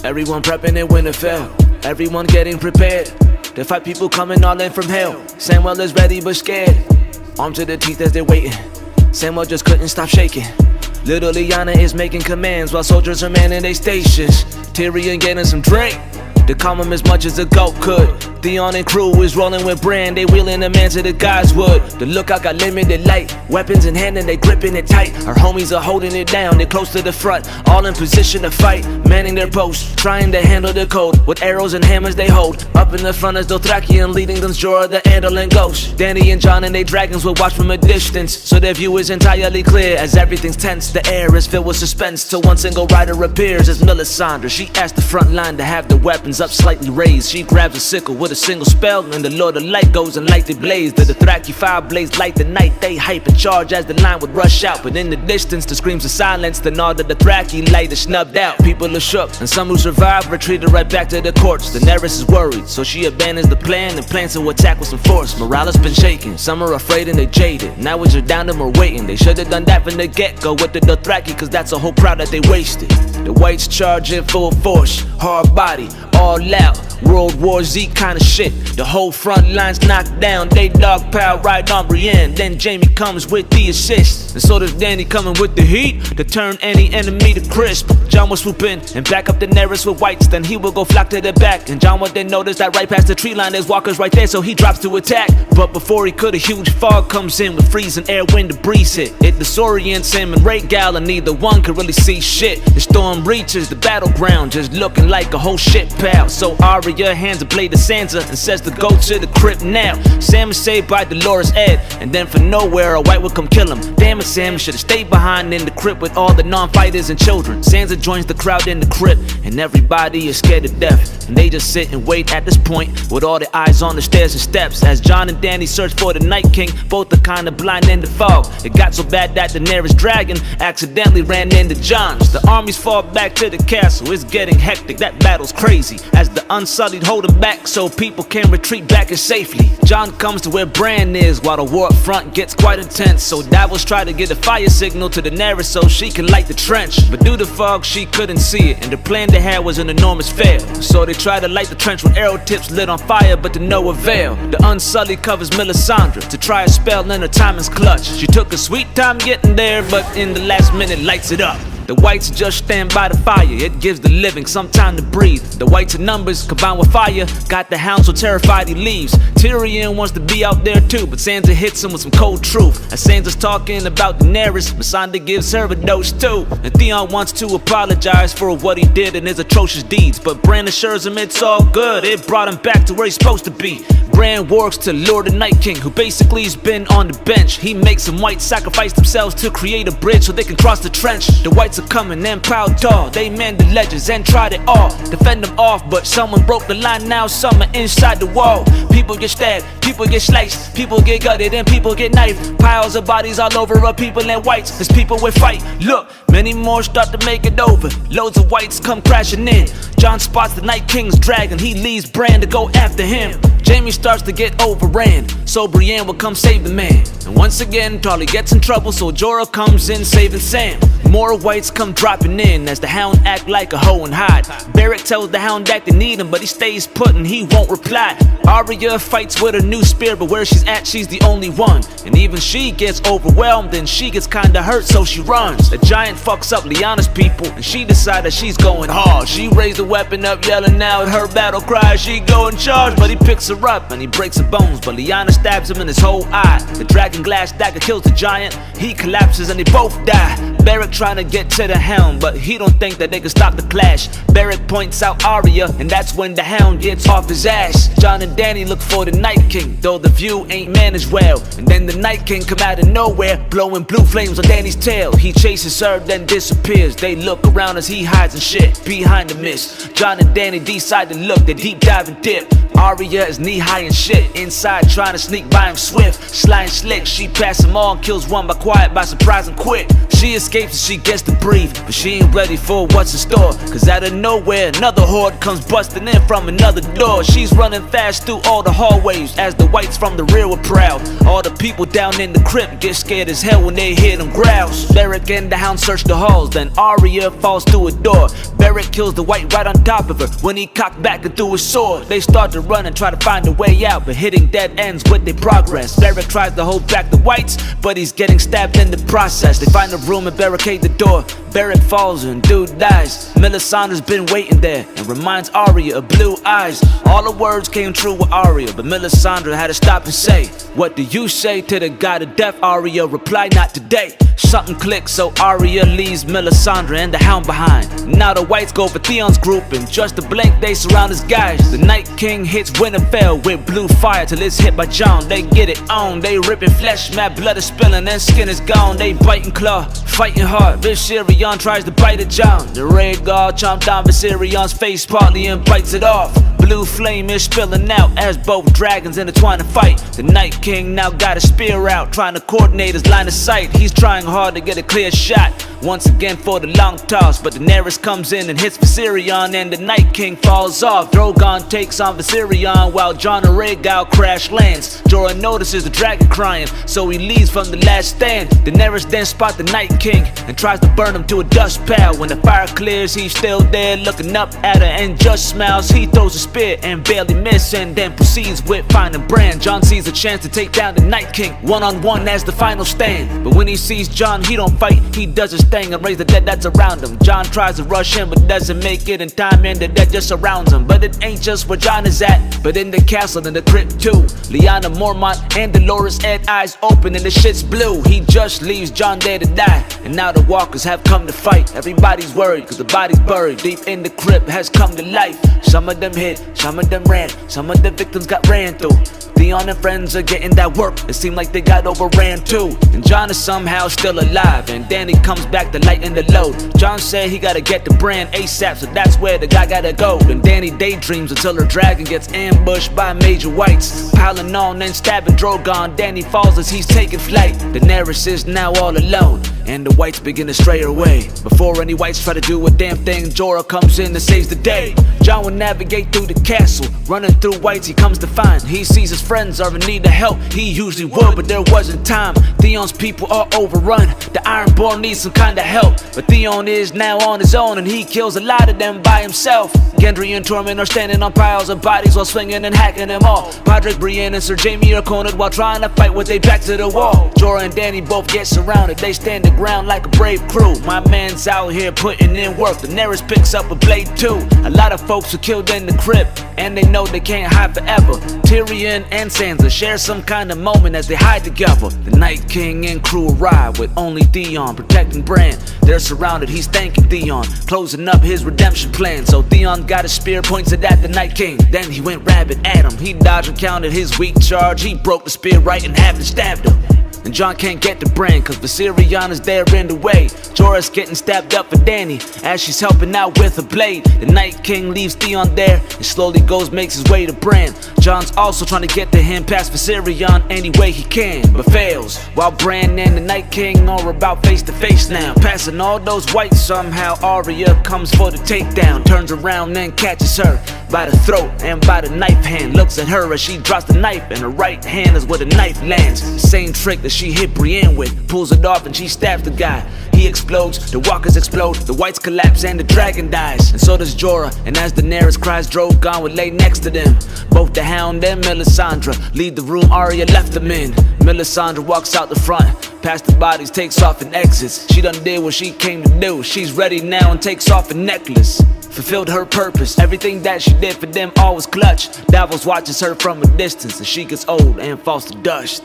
Everyone prepping it when it fell. Everyone getting prepared. The 5 people coming all in from hell. Samuel is ready but scared. Armed to the teeth as they're waiting. Samuel just couldn't stop shaking. Little Liana is making commands while soldiers are manning their stations. Tyrion getting some drink to calm him as much as the goat could. Theon and crew is rolling with Bran, they wheeling a man to the God's wood. The lookout got limited light, weapons in hand and they gripping it tight. Our homies are holding it down, they're close to the front, all in position to fight, manning their posts, trying to handle the cold. With arrows and hammers they hold, up in the front is Dothraki leading them Jorah, the Andal and Ghost. Danny and Jon and they dragons will watch from a distance, so their view is entirely clear. As everything's tense, the air is filled with suspense, till one single rider appears as Melisandre. She asks the front line to have the weapons up slightly raised. She grabs a sickle with a single spell, and the Lord of Light goes and lights the blaze. The Dothraki fire blaze light the night. They hype and charge as the line would rush out, but in the distance the screams of silence, then all the Dothraki light is snubbed out. People are shook, and some who survived retreated right back to the courts. Daenerys is worried, so she abandons the plan and plans to attack with some force. Morale has been shaken, some are afraid and they jaded. Now it's just down to more waiting. They should have done that from the get-go with the Dothraki, cause that's a whole crowd that they wasted. The whites charge in full force, hard body, all out, World War Z kinda shit. The whole front line's knocked down, they dogpile right on Brienne. Then Jaime comes with the assist, and so does Danny coming with the heat to turn any enemy to crisp. Jon will swoop in and back up Daenerys with whites, then he will go flock to the back. And Jon would then notice that right past the tree line there's walkers right there, so he drops to attack. But before he could, a huge fog comes in with freezing air when the breeze hit. It disorients him and Rhaegal, and neither one could really see shit. The storm reaches the battleground, just looking like a whole shit pal. So Arya hands a blade to Sansa and says to go to the crypt now. Sam is saved by Dolorous Ed, and then from nowhere a white will come kill him. Damn it, Sam should've stayed behind in the crypt with all the non-fighters and children. Sansa joins the crowd in the crypt, and everybody is scared to death. And they just sit and wait at this point, with all their eyes on the stairs and steps, as Jon and Danny search for the Night King. Both are kinda blind in the fog. It got so bad that Daenerys' dragon accidentally ran into Jon's. The armies fall back to the castle, it's getting hectic, that battle's crazy, as the Unsullied hold them back so people can retreat back in safely. Jon comes to where Bran is while the war up front gets quite intense, so Davos try to get a fire signal to Daenerys so she can light the trench. But due to fog she couldn't see it, and the plan they had was an enormous fail. So they try to light the trench with arrow tips lit on fire, but to no avail. The Unsullied covers Melisandre to try a spell, and her timing's clutch. She took a sweet time getting there, but in the last minute lights it up. The whites just stand by the fire, it gives the living some time to breathe. The whites in numbers combined with fire got the hound so terrified he leaves. Tyrion wants to be out there too, but Sansa hits him with some cold truth. As Sansa's talking about Daenerys, Missandei gives her a dose too. And Theon wants to apologize for what he did and his atrocious deeds, but Bran assures him it's all good, it brought him back to where he's supposed to be. Bran works to lure the Night King, who basically has been on the bench. He makes some whites sacrifice themselves to create a bridge so they can cross the trench. The whites are coming and proud tall, they man the legends and tried it all, defend them off, but someone broke the line, now some are inside the wall. People get stabbed, people get sliced, people get gutted and people get knifed. Piles of bodies all over of people and whites as people will fight. Look, many more start to make it over, loads of whites come crashing in. Jon spots the Night King's dragon, he leaves Bran to go after him. Jaime starts to get overran, so Brienne will come save the man. And once again, Tarly gets in trouble, so Jorah comes in saving Sam. More whites come dropping in as the Hound act like a hoe and hide. Beric tells the Hound that they need him, but he stays put and he won't reply. Arya fights with her new spear, but where she's at, she's the only one. And even she gets overwhelmed, and she gets kinda hurt, so she runs. The giant fucks up Lyanna's people, and she decides she's going hard. She raised the weapon up, yelling out her battle cry. She go in charge, but he picks her up and he breaks her bones, but Lyanna stabs him in his whole eye. The dragon glass dagger kills the giant, he collapses and they both die. Beric trying to get to the Hound, but he don't think that they can stop the clash. Beric points out Arya, and that's when the Hound gets off his ass. Jon and Danny look for the Night King, though the view ain't managed well. And then the Night King come out of nowhere, blowing blue flames on Danny's tail. He chases her, then disappears. They look around as he hides and shit behind the mist. Jon and Danny decide to look, they deep dive and dip. Arya is knee-high and shit, inside trying to sneak by him swift. Sly and slick, she passes them all and kills one by quiet by surprise and quick. She escapes escapes and she gets to breathe, but she ain't ready for what's in store, cause out of nowhere another horde comes busting in from another door. She's running fast through all the hallways as the whites from the rear were proud. All the people down in the crypt get scared as hell when they hear them growls. Barrick and the hound search the halls, then Arya falls through a door. Barrick kills the white right on top of her when he cocked back and threw his sword. They start to run and try to find a way out, but hitting dead ends with their progress. Barrick tries to hold back the whites, but he's getting stabbed in the process. They find a room and barricade the door. Barrick falls and dude dies. Melisandre's been waiting there and reminds Arya of blue eyes. All the words came true with Arya, but Melisandre had to stop and say, "What do you say to the god of death?" Arya replied, "Not today." Something clicks, so Arya leaves Melisandre and the hound behind. Now the whites go for Theon's group, and just a blink they surround his guys. The Night King hits Winterfell with blue fire till it's hit by Jon. They get it on, they ripping flesh, mad blood is spilling and skin is gone. They bite and claw, fighting hard. Viserion tries to bite at Jon. The red guard chomps down Viserion's face partly and bites it off. Blue flame is spilling out as both dragons intertwine to fight. The Night King now got a spear out, trying to coordinate his line of sight. He's trying hard to get a clear shot once again for the long toss, but Daenerys comes in and hits Viserion and the Night King falls off. Drogon takes on Viserion while Jon and Rhaegal crash lands. Jorah notices the dragon crying, so he leaves from the last stand. Daenerys then spots the Night King and tries to burn him to a dust pile. When the fire clears, he's still there looking up at her and just smiles. He throws a spear and barely misses, and then proceeds with finding Bran. Jon sees a chance to take down the Night King one-on-one as the final stand, but when he sees Jon, he don't fight. He does his thing and raise the dead that's around him. Jon tries to rush him but doesn't make it in time, and the dead just surrounds him. But it ain't just where Jon is at, but in the castle and the crypt too. Lyanna Mormont and Dolorous Ed eyes open and the shit's blue. He just leaves Jon there to die, and now the walkers have come to fight. Everybody's worried cause the body's buried deep in the crypt has come to life. Some of them hid, some of them ran, some of the victims got ran through. Theon and friends are getting that work, it seemed like they got overran too. And Jon is somehow still alive, and Dany comes back to lighten the load. Jon said he gotta get to Bran ASAP, so that's where the guy gotta go. And Dany daydreams until her dragon gets ambushed by major whites. Piling on and stabbing Drogon, Dany falls as he's taking flight. Daenerys is now all alone, and the whites begin to stray away. Before any whites try to do a damn thing, Jorah comes in and saves the day. Jon will navigate through the castle, running through whites he comes to find. He sees his friends are in need of help, he usually would, but there wasn't time. Theon's people are overrun, the Ironborn needs some kind of help, but Theon is now on his own and he kills a lot of them by himself. Gendry and Tormund are standing on piles of bodies while swinging and hacking them all. Podrick, Brienne and Sir Jaime are cornered while trying to fight with their backs to the wall. Jorah and Dany both get surrounded, they stand the ground like a brave crew. My man's out here putting in work, Daenerys picks up a blade too. A lot of folks were killed in the crypt, and they know they can't hide forever. Tyrion and Sansa share some kind of moment as they hide together. The Night King and crew arrive with only Theon protecting Bran. They're surrounded, he's thanking Theon, closing up his redemption plan. So Theon got a spear, points it at the Night King. Then he went rabid at him, he dodged and countered his weak charge. He broke the spear right in half and stabbed him. And Jon can't get to Bran cause Viserion is there in the way. Jorah's getting stabbed up for Dany as she's helping out with a blade. The Night King leaves Theon there and slowly makes his way to Bran. Jon's also trying to get to him past Viserion any way he can, but fails. While Bran and the Night King are about face to face now, passing all those whites, somehow Arya comes for the takedown. Turns around and catches her by the throat and by the knife hand. Looks at her as she drops the knife, and her right hand is where the knife lands. The same trick that she hit Brienne with, pulls it off and she stabs the guy. He explodes, the walkers explode, the whites collapse and the dragon dies. And so does Jorah, and as Daenerys cries, Drogon would lay next to them. Both the Hound and Melisandre leave the room Arya left them in. Melisandre walks out the front, past the bodies, takes off and exits. She done did what she came to do, she's ready now and takes off a necklace. Fulfilled her purpose, everything that she did for them all was clutch. Davos watches her from a distance and she gets old and falls to dust.